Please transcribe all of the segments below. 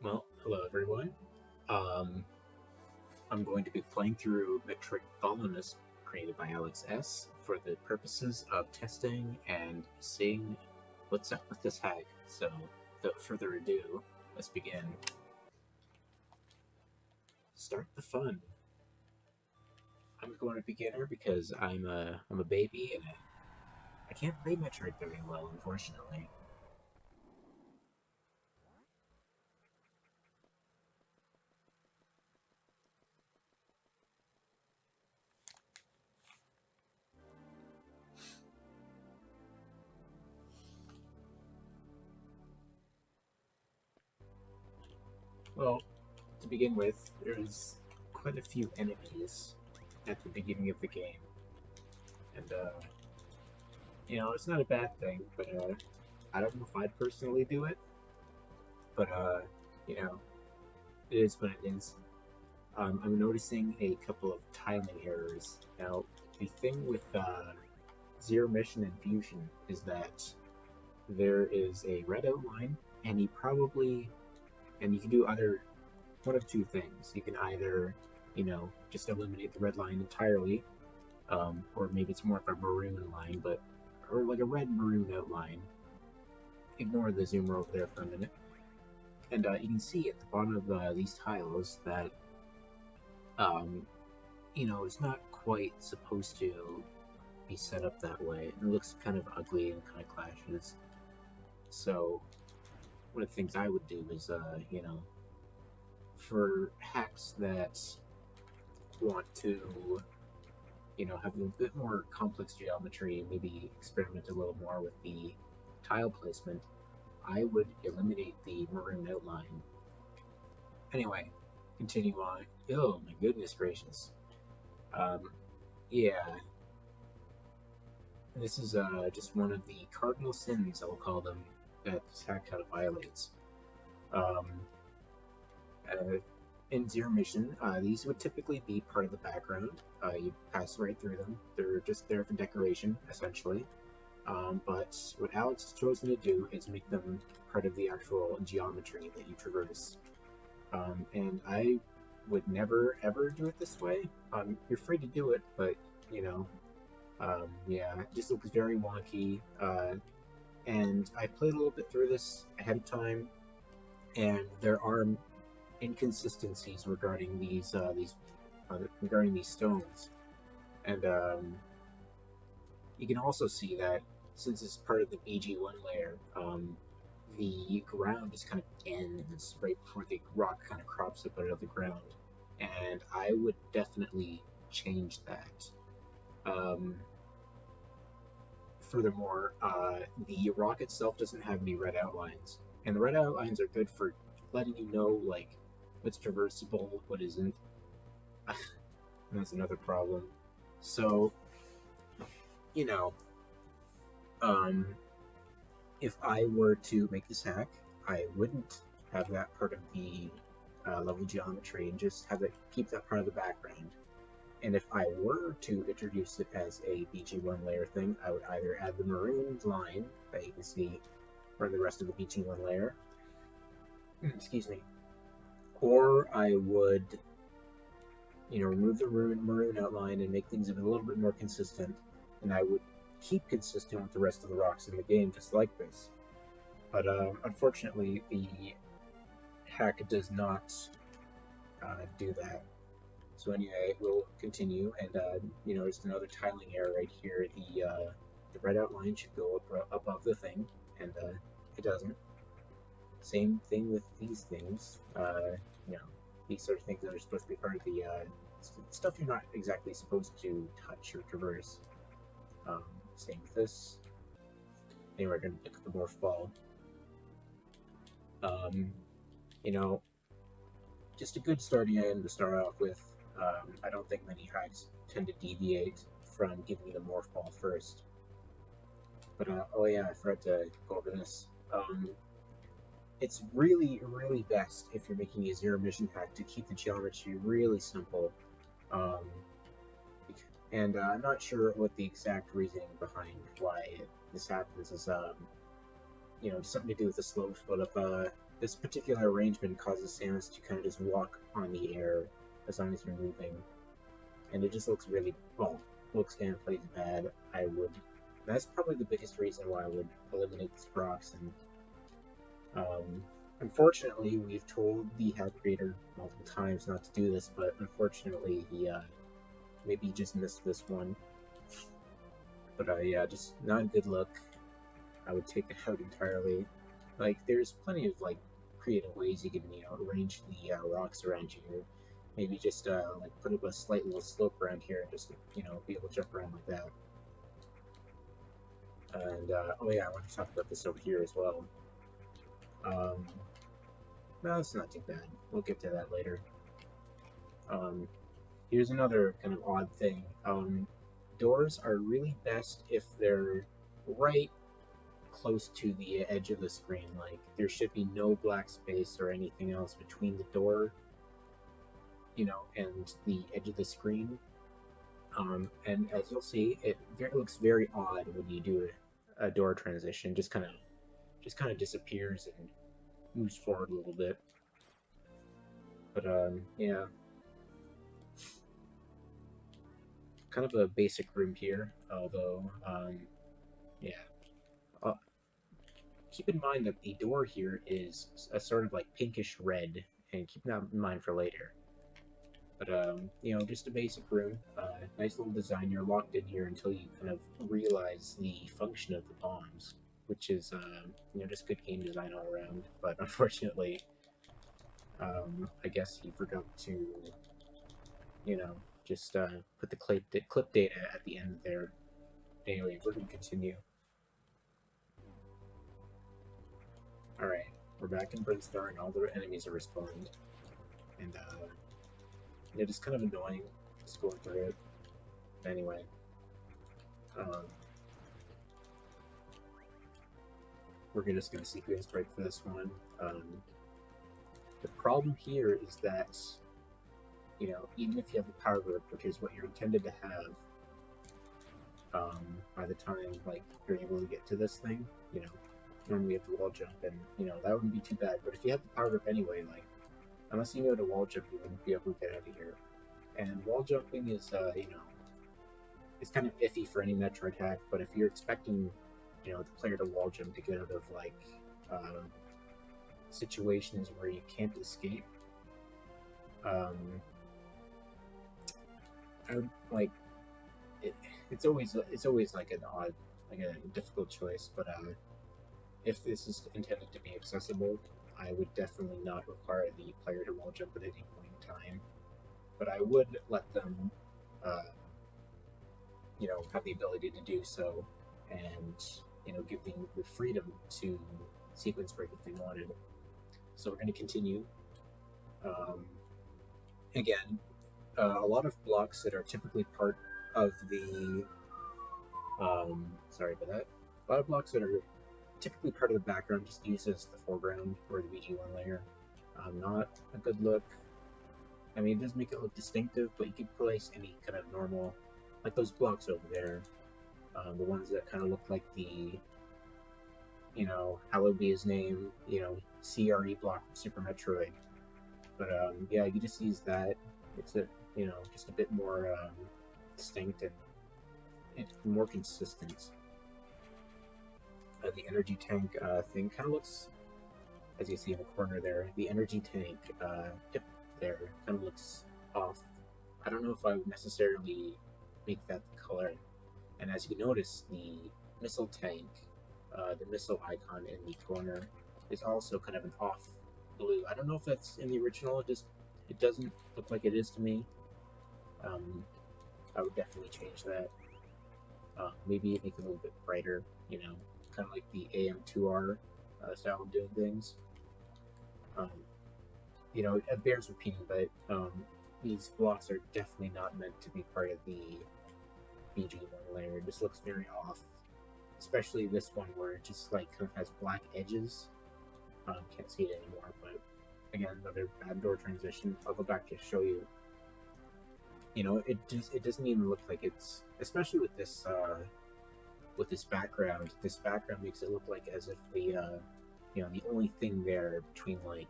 Well, hello everyone. Um, I'm going to be playing through Metroid Volonus, created by Alex S, for the purposes of testing and seeing what's up with this hack. So, without further ado, let's begin. Start the fun. I'm going to beginner because I'm a baby and I can't play Metroid very well, unfortunately. Well, to begin with, there's quite a few enemies at the beginning of the game, and it's not a bad thing, but I don't know if I'd personally do it, but you know, it is what it is. I'm noticing a couple of tiling errors. Now, the thing with Zero Mission and Fusion is that there is a red outline, and you can do either one of two things. You can either, just eliminate the red line entirely, or maybe it's more of a maroon line, or like a red maroon outline. Ignore the zoomer over there for a minute. And you can see at the bottom of these tiles that, um, it's not quite supposed to be set up that way. It looks kind of ugly and kind of clashes. So, one of the things I would do is, for hacks that want to, have a bit more complex geometry, maybe experiment a little more with the tile placement, I would eliminate the maroon outline. Anyway, continue on. Oh my goodness gracious. Um, yeah, this is just one of the cardinal sins, I'll call them, that Sakata violates. Um, uh, in Zero Mission, these would typically be part of the background. You pass right through them. They're just there for decoration, essentially. But what Alex has chosen to do is make them part of the actual geometry that you traverse. And I would never ever do it this way. You're free to do it, but you know, yeah, it just looks very wonky. And I played a little bit through this ahead of time, and there are inconsistencies regarding these stones. And you can also see that since it's part of the BG1 layer, the ground is kind of ends right before the rock kind of crops up out of the ground. And I would definitely change that. Um, Furthermore, the rock itself doesn't have any red outlines, and the red outlines are good for letting you know like what's traversable, what isn't. That's another problem. So, you know, um, if I were to make this hack, I wouldn't have that part of the level geometry and just have it keep that part of the background. And if I were to introduce it as a BG1 layer thing, I would either add the maroon line that you can see for the rest of the BG1 layer, excuse me, or I would, remove the maroon outline and make things a little bit more consistent, and I would keep consistent with the rest of the rocks in the game, just like this. But unfortunately, the hack does not do that. So anyway, we'll continue, and just another tiling error right here. The red outline should go up above the thing, and it doesn't. Same thing with these things. You know, these sort of things that are supposed to be part of the stuff you're not exactly supposed to touch or traverse. Same with this. Anyway, we're gonna pick up the morph ball. Um, you know, just a good starting item to start off with. I don't think many hacks tend to deviate from giving you the morph ball first. But oh yeah, I forgot to go over this. It's really, really best if you're making a zero mission hack to keep the geometry really simple. Um, and I'm not sure what the exact reasoning behind why this happens is, something to do with the slope, but This particular arrangement causes Samus to kind of just walk on the air as long as you're moving, and it just looks really, well, looks and plays bad. That's probably the biggest reason why I would eliminate these rocks. And unfortunately, we've told the hack creator multiple times not to do this, but unfortunately, maybe he just missed this one. But yeah, just not a good look. I would take it out entirely. Like, there's plenty of like creative ways you can, arrange the rocks around you. Maybe just like put up a slight little slope around here and just be able to jump around like that. And oh yeah, I want to talk about this over here as well. No, it's not too bad. We'll get to that later. Here's another kind of odd thing. Doors are really best if they're right close to the edge of the screen. Like, there should be no black space or anything else between the door, and the edge of the screen. And as you'll see, it looks very odd when you do a door transition. Just kind of disappears and moves forward a little bit. But yeah, kind of a basic room here. Although yeah. Keep in mind that the door here is a sort of like pinkish red, and keep that in mind for later. But just a basic room, nice little design. You're locked in here until you kind of realize the function of the bombs, which is just good game design all around. But unfortunately, I guess he forgot to just put the clip data at the end there. Anyway, we're gonna continue. Alright, we're back in Brinstar and all the enemies are respawned. And it's kind of annoying just going through it. Anyway, we're just going to sequence right for this one. The problem here is that, even if you have the power grip, which is what you're intended to have, by the time, like, you're able to get to this thing, normally you have to wall jump, and, that wouldn't be too bad. But if you have the power grip anyway, like, unless you know to wall jump, you wouldn't be able to get out of here. And wall jumping is, it's kind of iffy for any Metroid hack, but if you're expecting, the player to wall jump to get out of, like, situations where you can't escape, it's always like an odd, like a difficult choice, but if this is intended to be accessible, I would definitely not require the player to wall jump at any point in time, but I would let them, have the ability to do so, and, give them the freedom to sequence break if they wanted. So we're going to continue. Again, a lot of blocks that are typically part of the, sorry about that, a lot of blocks that are typically part of the background just used as the foreground or the VG1 layer. Not a good look. I mean, it does make it look distinctive, but you can place any kind of normal, like those blocks over there, the ones that kind of look like the, hallowed be his name, CRE block from Super Metroid. But yeah, you can just use that. It's just a bit more distinct and more consistent. The energy tank thing kind of looks, as you see in the corner there, the energy tank tip there kind of looks off. I don't know if I would necessarily make that the color. And as you notice, the missile tank, the missile icon in the corner, is also kind of an off blue. I don't know if that's in the original. It doesn't look like it is to me. I would definitely change that. Maybe make it a little bit brighter, kind of like the AM2R style of doing things. It bears repeating, but these blocks are definitely not meant to be part of the BG1 layer. It just looks very off, especially this one where it just like kind of has black edges. Can't see it anymore, but again, another bad door transition. I'll go back to show you. It doesn't even look like it's, especially with this background. This background makes it look like as if the you know, the only thing there between like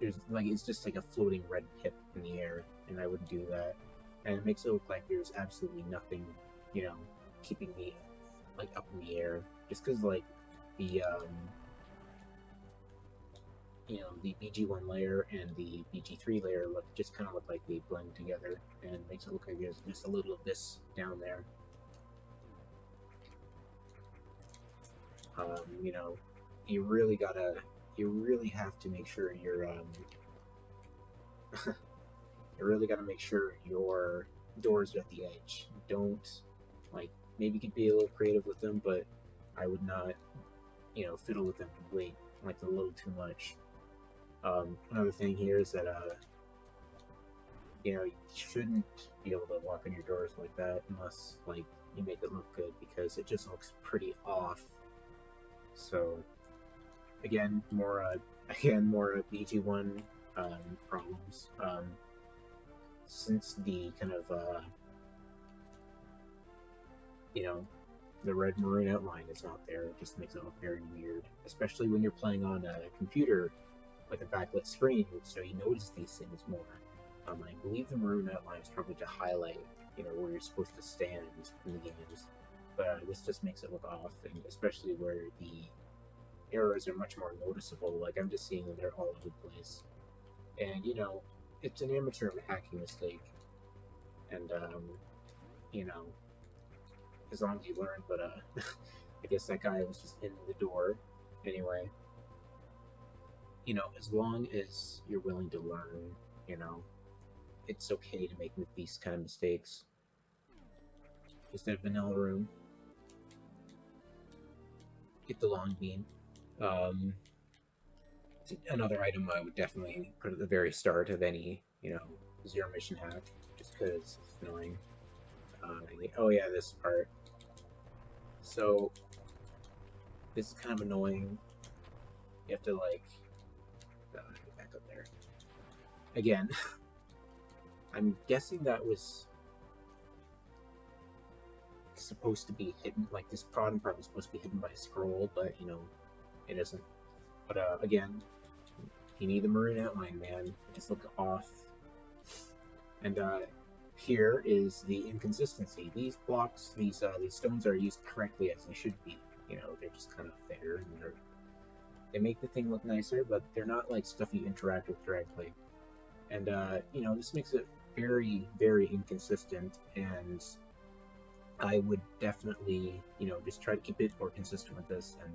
there's like it's just like a floating red pip in the air, and I wouldn't do that. And it makes it look like there's absolutely nothing, you know, keeping me like up in the air, just because like the you know, the BG1 layer and the BG3 layer just kind of look like they blend together, and makes it look like there's just a little of this down there. You know, you really have to make sure you're you really gotta make sure your doors are at the edge. Don't, like, maybe you could be a little creative with them, but I would not, you know, fiddle with them way like a little too much. Another thing here is that you know, you shouldn't be able to walk on your doors like that unless like you make it look good, because it just looks pretty off. So again, more BG1 problems. Since the kind of you know, the red maroon outline is not there, it just makes it look very weird, especially when you're playing on a computer with a backlit screen, so you notice these things more. I believe the maroon outline is probably to highlight, you know, where you're supposed to stand in the games, but this just makes it look off, and especially where the errors are much more noticeable. Like, I'm just seeing them, they're all over the place. And, you know, it's an amateur hacking mistake, and, you know, as long as you learn, but, I guess that guy was just in the door. Anyway, you know, as long as you're willing to learn, you know, it's okay to make these kind of mistakes. Just a vanilla room. Get the long beam. Another item I would definitely put at the very start of any, you know, zero mission hack, just because it's annoying. Oh yeah, this part. So this is kind of annoying. You have to like get back up there again. I'm guessing that was supposed to be hidden. Like, this bottom part was supposed to be hidden by a scroll, but you know, it isn't. But again, you need the maroon outline, man. Just look off. And here is the inconsistency. These blocks, these stones are used correctly as they should be. You know, they're just kind of there, and they make the thing look nicer, but they're not like stuff you interact with directly. And you know, this makes it very, very inconsistent, and I would definitely, you know, just try to keep it more consistent with this. And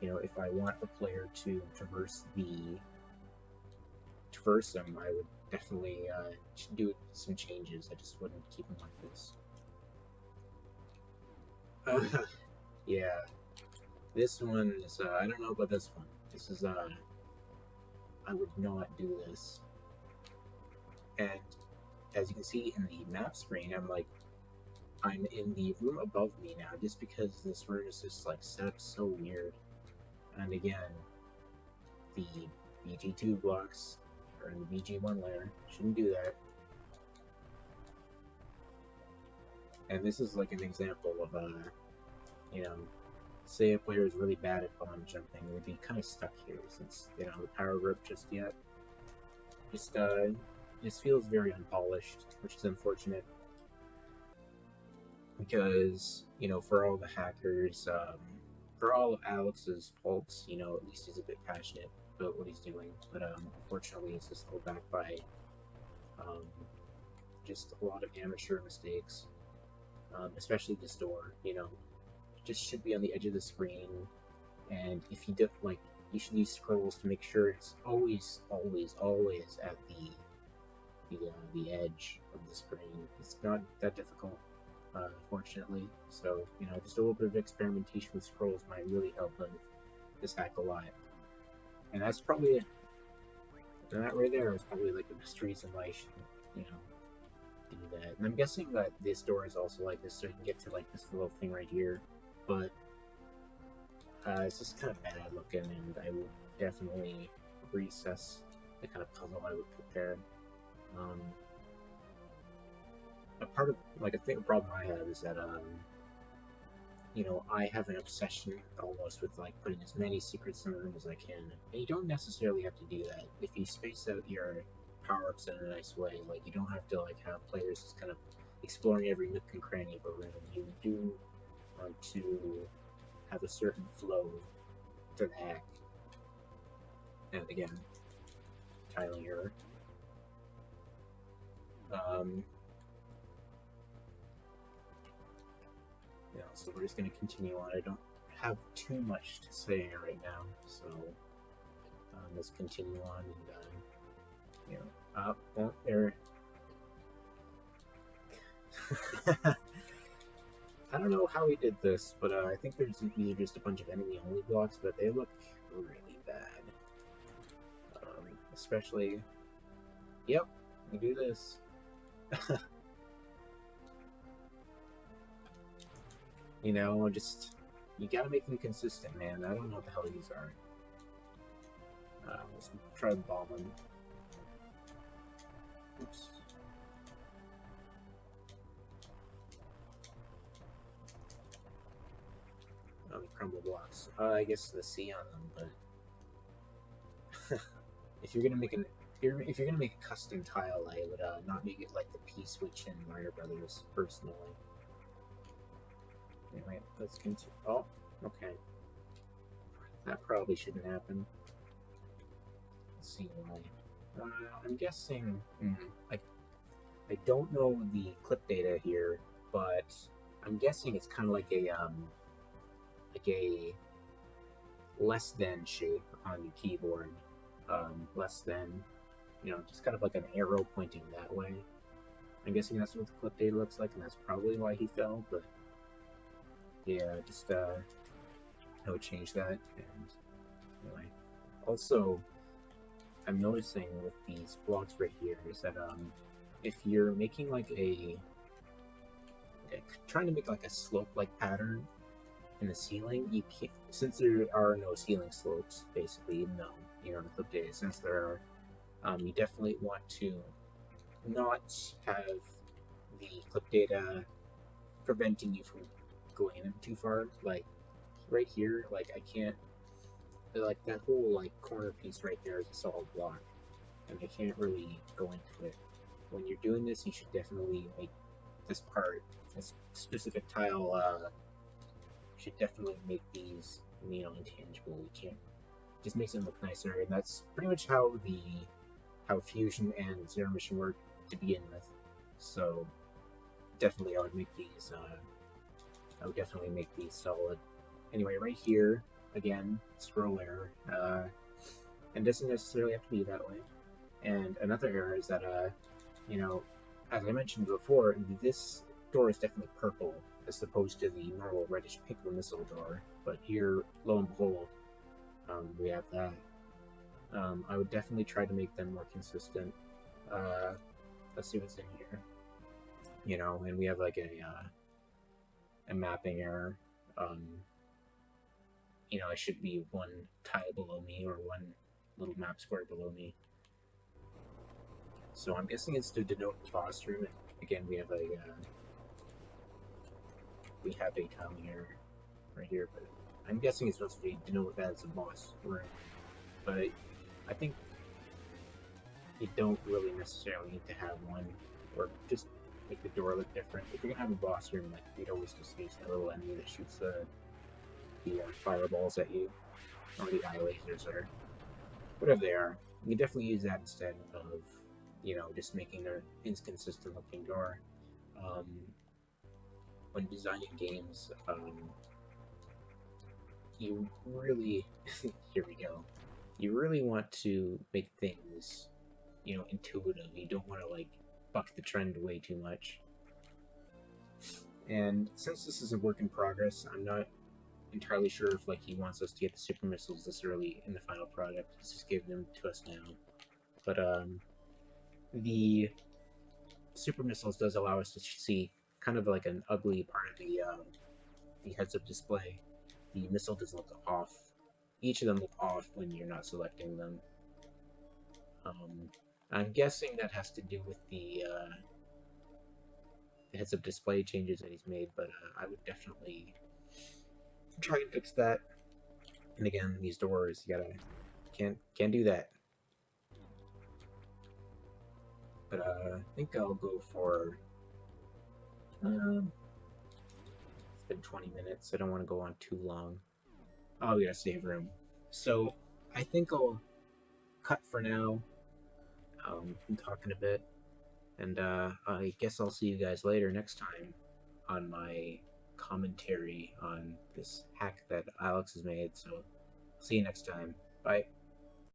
you know, if I want the player to traverse them, I would definitely do some changes. I just wouldn't keep them like this. Yeah, this one is, I don't know about this one. This is, I would not do this. And as you can see in the map screen, I'm in the room above me now, just because this room is just, like, set up so weird. And again, the BG2 blocks are in the BG1 layer. Shouldn't do that. And this is like an example of, you know, say a player is really bad at bomb jumping, they'd be kind of stuck here since they don't have the power grip just yet. Just feels very unpolished, which is unfortunate. Because, you know, for all the hackers, for all of Alex's faults, you know, at least he's a bit passionate about what he's doing, but unfortunately he's just held back by just a lot of amateur mistakes, especially this door, you know, just should be on the edge of the screen, and if you like, you should use scrolls to make sure it's always at the edge of the screen. It's not that difficult, fortunately. So, you know, just a little bit of experimentation with scrolls might really help this hack a lot. And that's probably it. And that right there is probably like the best reason why you should, you know, do that. And I'm guessing that this door is also like this, so you can get to like this little thing right here. But it's just kind of bad looking, and I would definitely reassess the kind of puzzle I would put there. A part of, like, I think the problem I have is that you know, I have an obsession almost with like putting as many secrets in the room as I can. And you don't necessarily have to do that. If you space out your power-ups in a nice way, like you don't have to like have players just kind of exploring every nook and cranny of a room. You do want to have a certain flow to that. And again, tiling error. Yeah, so we're just going to continue on. I don't have too much to say right now, so let's continue on and, you know, well, there. I don't know how we did this, but I think these are just a bunch of enemy-only blocks, but they look really bad. Especially, yep, we do this. You know, just, you gotta make them consistent, man. I don't know what the hell these are. Let's try to bomb them. Oops. Crumble blocks. I guess the C on them, but if you're gonna make if you're gonna make a custom tile, I would not make it like the P-switch in Mario Brothers, personally. Anyway, let's continue. Oh, okay. That probably shouldn't happen. Let's see why. I'm guessing. I don't know the clip data here, but I'm guessing it's kind of like a less than shape on your keyboard. Less than, you know, just kind of like an arrow pointing that way. I'm guessing that's what the clip data looks like, and that's probably why he fell, but yeah, just I would change that. And anyway, also, I'm noticing with these blocks right here is that if you're making like trying to make like a slope-like pattern in the ceiling, you can't, since there are no ceiling slopes, basically, even though, you know, in the clip data, since there are, you definitely want to not have the clip data preventing you from going in too far. Like, right here, like, I can't, like, that whole, like, corner piece right there is a solid block, and I can't really go into it. When you're doing this, you should definitely make this part, this specific tile, should definitely make these, you know, intangible. You can't, just makes them look nicer, and that's pretty much how Fusion and Zero Mission work to begin with. So definitely I would make these solid. Anyway, right here, again, scroll error, and doesn't necessarily have to be that way. And another error is that, you know, as I mentioned before, this door is definitely purple as opposed to the normal reddish pink missile door. But here, lo and behold, we have that. I would definitely try to make them more consistent. Let's see what's in here. You know, and we have like a mapping error. You know, I should be one tile below me or one little map square below me. So I'm guessing it's to denote the boss room. And again, we have a tiling error right here, but I'm guessing it's supposed to denote that as a boss room. But I think you don't really necessarily need to have one, or just make the door look different. If you're gonna have a boss room, like, you'd always just use a little enemy that shoots the fireballs at you, or the eye lasers, or whatever they are. You can definitely use that instead of, you know, just making an inconsistent looking door. When designing games, you really, here we go, you really want to make things, you know, intuitive. You don't want to, like, buck the trend way too much. And since this is a work in progress, I'm not entirely sure if, like, he wants us to get the super missiles this early in the final product. He's just giving them to us now. But the super missiles does allow us to see kind of like an ugly part of the heads-up display. The missile does look off. Each of them look off when you're not selecting them. I'm guessing that has to do with the heads-up display changes that he's made, but I would definitely try and fix that. And again, these doors, you gotta can't do that. But I think I'll go for. It's been 20 minutes. I don't want to go on too long. Oh, we gotta save room. So I think I'll cut for now. I'm talking a bit, and I guess I'll see you guys later next time on my commentary on this hack that Alex has made. So see you next time. Bye.